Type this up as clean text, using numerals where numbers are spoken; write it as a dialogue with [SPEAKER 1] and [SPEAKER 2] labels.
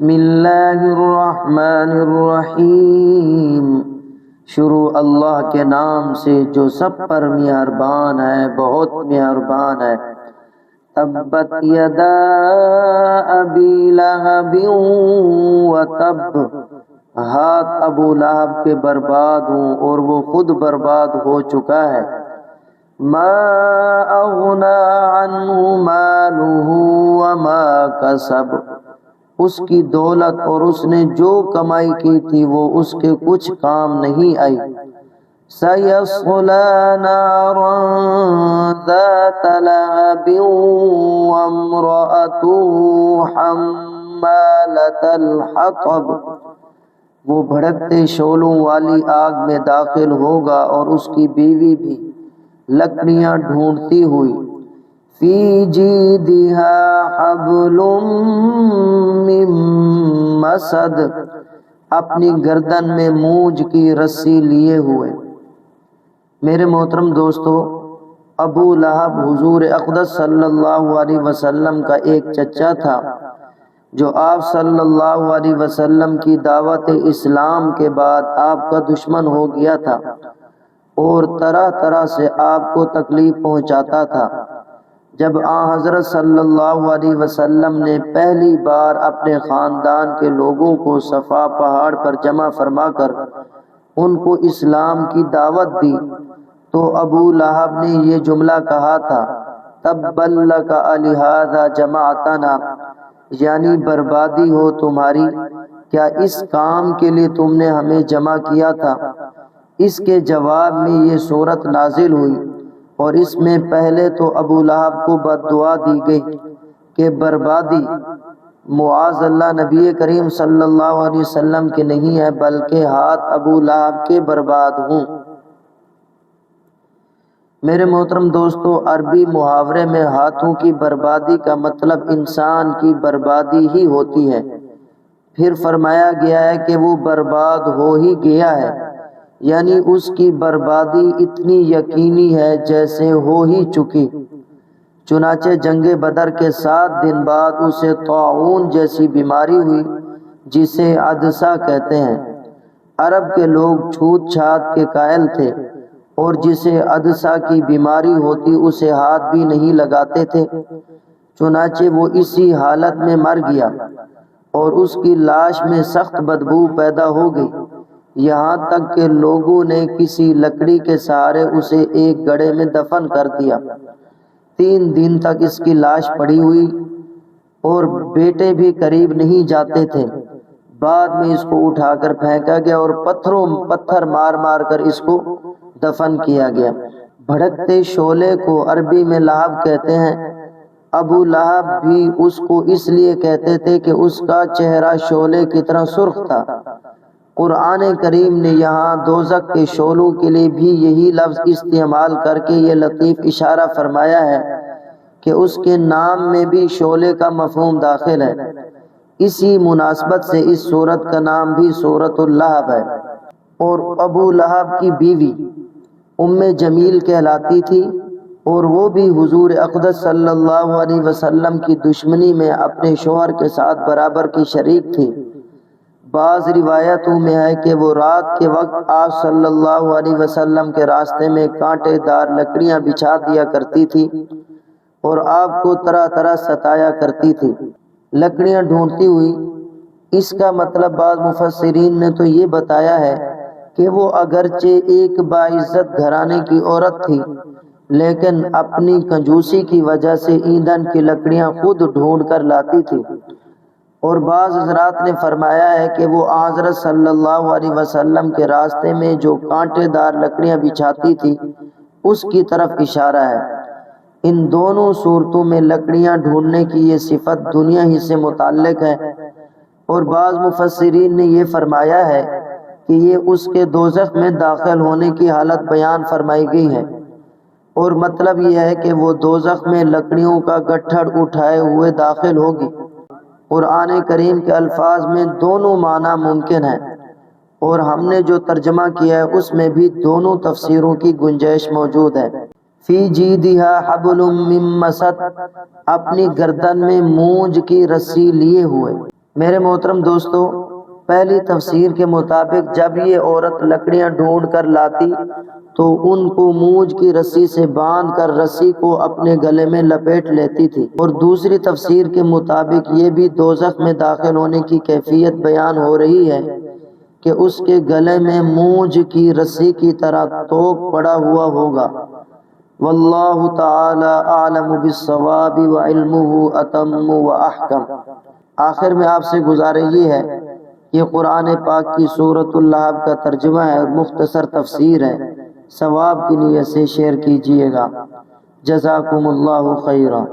[SPEAKER 1] بسم اللہ الرحمن الرحیم، شروع اللہ کے نام سے جو سب پر مہربان ہے، بہت مہربان ہے۔ تبت یدا ابی لہب وتب، ہاتھ ابو لہب کے برباد ہوں اور وہ خود برباد ہو چکا ہے۔ ما اغنی عنہ مالہ وما کسب، اس کی دولت اور اس نے جو کمائی کی تھی وہ اس کے کچھ کام نہیں آئی۔ سیصلی نارا ذات لہب وامرأتہ حمالۃ الحطب، وہ بھڑکتے شعلوں والی آگ میں داخل ہوگا اور اس کی بیوی بھی لکڑیاں ڈھونڈتی ہوئی۔ فی جیدہا حبل من مسد، اپنی گردن میں موج کی رسی لیے ہوئے۔ میرے محترم دوستو، ابو لہب حضور اقدس صلی اللہ علیہ وسلم کا ایک چچا تھا جو آپ صلی اللہ علیہ وسلم کی دعوت اسلام کے بعد آپ کا دشمن ہو گیا تھا اور طرح طرح سے آپ کو تکلیف پہنچاتا تھا۔ جب حضرت صلی اللہ علیہ وسلم نے پہلی بار اپنے خاندان کے لوگوں کو صفا پہاڑ پر جمع فرما کر ان کو اسلام کی دعوت دی تو ابو لہب نے یہ جملہ کہا تھا، تبا لک لہذا جمعتنا، یعنی بربادی ہو تمہاری، کیا اس کام کے لیے تم نے ہمیں جمع کیا تھا؟ اس کے جواب میں یہ سورت نازل ہوئی اور اس میں پہلے تو ابو لہب کو بد دعا دی گئی کہ بربادی معاذ اللہ نبی کریم صلی اللہ علیہ وسلم کے نہیں ہے، بلکہ ہاتھ ابو لہب کے برباد ہوں۔ میرے محترم دوستو، عربی محاورے میں ہاتھوں کی بربادی کا مطلب انسان کی بربادی ہی ہوتی ہے۔ پھر فرمایا گیا ہے کہ وہ برباد ہو ہی گیا ہے، یعنی اس کی بربادی اتنی یقینی ہے جیسے ہو ہی چکی۔ چنانچہ جنگ بدر کے 7 دن بعد اسے طاعون جیسی بیماری ہوئی جسے عدسہ کہتے ہیں۔ عرب کے لوگ چھوت چھات کے قائل تھے اور جسے عدسہ کی بیماری ہوتی اسے ہاتھ بھی نہیں لگاتے تھے۔ چنانچہ وہ اسی حالت میں مر گیا اور اس کی لاش میں سخت بدبو پیدا ہو گئی، یہاں تک کہ لوگوں نے کسی لکڑی کے سہارے اسے ایک گڑھے میں دفن کر دیا۔ 3 دن تک اس کی لاش پڑی ہوئی اور بیٹے بھی قریب نہیں جاتے تھے۔ بعد میں اس کو اٹھا کر پھینکا گیا اور پتھر مار مار کر اس کو دفن کیا گیا۔ بھڑکتے شعلے کو عربی میں لہب کہتے ہیں۔ ابو لہب بھی اس کو اس لیے کہتے تھے کہ اس کا چہرہ شعلے کی طرح سرخ تھا۔ قرآن کریم نے یہاں دوزخ کے شعلوں کے لیے بھی یہی لفظ استعمال کر کے یہ لطیف اشارہ فرمایا ہے کہ اس کے نام میں بھی شعلے کا مفہوم داخل ہے۔ اسی مناسبت سے اس سورت کا نام بھی سورۃ اللہب ہے۔ اور ابو لہب کی بیوی جمیل کہلاتی تھی اور وہ بھی حضور اقدس صلی اللہ علیہ وسلم کی دشمنی میں اپنے شوہر کے ساتھ برابر کی شریک تھی۔ بعض روایتوں میں ہے کہ وہ رات کے وقت آپ صلی اللہ علیہ وسلم کے راستے میں کانٹے دار لکڑیاں بچھا دیا کرتی تھی اور آپ کو طرح طرح ستایا کرتی تھی، لکڑیاں ڈھونڈتی ہوئی۔ اس کا مطلب بعض مفسرین نے تو یہ بتایا ہے کہ وہ اگرچہ ایک باعزت گھرانے کی عورت تھی لیکن اپنی کنجوسی کی وجہ سے ایندھن کی لکڑیاں خود ڈھونڈ کر لاتی تھی۔ اور بعض حضرات نے فرمایا ہے کہ وہ حضرت صلی اللہ علیہ وسلم کے راستے میں جو کانٹے دار لکڑیاں بچھاتی تھی اس کی طرف اشارہ ہے۔ ان دونوں صورتوں میں لکڑیاں ڈھونڈنے کی یہ صفت دنیا ہی سے متعلق ہے، اور بعض مفسرین نے یہ فرمایا ہے کہ یہ اس کے دوزخ میں داخل ہونے کی حالت بیان فرمائی گئی ہے، اور مطلب یہ ہے کہ وہ دوزخ میں لکڑیوں کا گٹھڑ اٹھائے ہوئے داخل ہوگی۔ قرآن کریم کے الفاظ میں دونوں معنی ممکن ہیں، اور ہم نے جو ترجمہ کیا ہے اس میں بھی دونوں تفسیروں کی گنجائش موجود ہے۔ فی جیدہا حبل من مسد، اپنی گردن میں مونج کی رسی لیے ہوئے۔ میرے محترم دوستو، پہلی تفسیر کے مطابق جب یہ عورت لکڑیاں ڈھونڈ کر لاتی تو ان کو موج کی رسی سے باندھ کر رسی کو اپنے گلے میں لپیٹ لیتی تھی، اور دوسری تفسیر کے مطابق یہ بھی دوزخ میں داخل ہونے کی کیفیت بیان ہو رہی ہے کہ اس کے گلے میں موج کی رسی کی طرح توق پڑا ہوا ہوگا۔ واللہ تعالی اعلم بالصواب وعلمہ اتم واحکم۔ آخر میں آپ سے گزارش یہ ہے، یہ قرآن پاک کی سورۃ اللہب کا ترجمہ ہے اور مختصر تفسیر ہے، ثواب کی نیت سے شیئر کیجئے گا۔ جزاکم اللہ خیرا۔